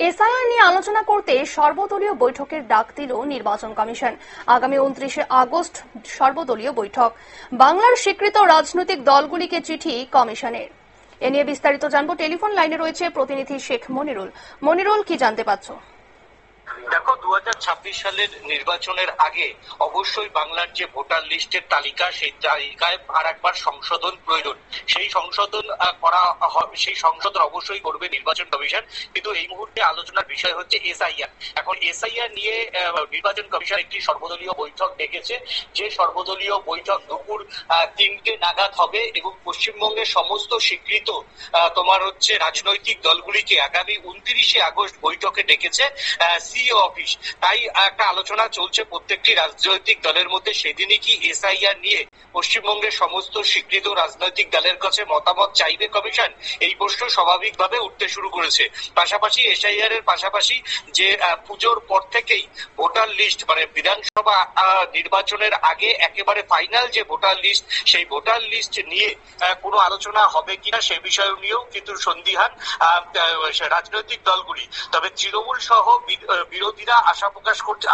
SIR নিয়ে আলোচনা করতে সর্বদলীয় বৈঠকের ডাক দিল নির্বাচন কমিশন। আগামী 29 আগস্ট সর্বদলীয় বৈঠক। বাংলার স্বীকৃত রাজনৈতিক দলগুলিকে চিঠি কমিশনের। এ নিয়ে বিস্তারিত জানবো। টেলিফোন লাইনে রয়েছে প্রতিনিধি শেখ মনিরুল। মনিরুল, কি জানতে পারছো? দেখো, 2026 সালের নির্বাচনের আগে অবশ্যই বাংলার যে ভোটার লিস্টের তালিকা, সেই তালিকায় আর একবার সংশোধন প্রয়োজন। সেই সংশোধন অবশ্যই করবে নির্বাচন কমিশন। কিন্তু এই মুহূর্তে আলোচনার বিষয় হচ্ছে এসআইআর। এখন এসআইআর নিয়ে নির্বাচন কমিশন একটি সর্বদলীয় বৈঠক ডেকেছে। যে সর্বদলীয় বৈঠক দুপুর 3টে নাগাদ হবে এবং পশ্চিমবঙ্গের সমস্ত স্বীকৃত রাজনৈতিক দলগুলিকে আগামী 29 আগস্ট বৈঠকে ডেকেছে সিইও অফিস। তাই একটা আলোচনা চলছে প্রত্যেকটি রাজনৈতিক দলের মধ্যে। সেদিনই কি এসআইআর নিয়ে পশ্চিমবঙ্গের সমস্ত স্বীকৃত রাজনৈতিক দলের কাছে মতামত চাইবে কমিশন? এই প্রশ্ন স্বাভাবিকভাবে উঠতে শুরু করেছে। পাশাপাশি এসআইআর এর পাশাপাশি যে পুজোর পর থেকেই ভোটার লিস্ট, মানে বিধানসভা নির্বাচনের আগে একেবারে ফাইনাল যে ভোটার লিস্ট, সেই ভোটার লিস্ট নিয়ে কোনো আলোচনা হবে কিনা সে বিষয় নিয়েও কিন্তু সন্দিহান রাজনৈতিক দলগুলি। তবে তৃণমূল সহ বিরোধীরা আশা প্রকাশ করছে,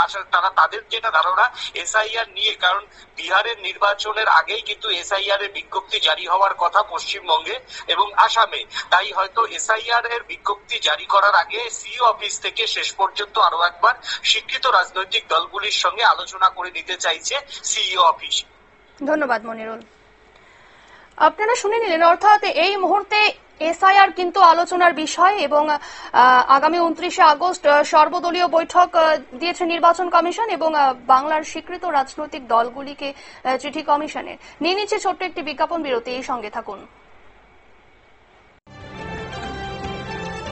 তাদের যেটা ধারণা এসআইআর নিয়ে, কারণ বিহারের নির্বাচনের আগেই কিন্তু এসআইআর এর বিজ্ঞপ্তি জারি হওয়ার কথা পশ্চিমবঙ্গে এবং আসামে। তাই হয়তো এসআইআর এর বিজ্ঞপ্তি জারি করার আগে সিইও অফিস থেকে শেষ পর্যন্ত আরো একবার স্বীকৃত রাজনৈতিক দলগুলির সঙ্গে আলোচনা করে নিতে চাইছে সিইও অফিস। ধন্যবাদ মনিরুল। আপনারা শুনে নিলেন, অর্থাৎ এই মুহূর্তে এসআইআর কিন্তু আলোচনার বিষয় এবং আগামী 29 আগস্ট সর্বদলীয় বৈঠক দিয়েছে নির্বাচন কমিশন এবং বাংলার স্বীকৃত রাজনৈতিক দলগুলিকে চিঠি কমিশনের। নিয়ে নিচ্ছে ছোট্ট একটি বিজ্ঞাপন বিরতি, এই সঙ্গে থাকুন।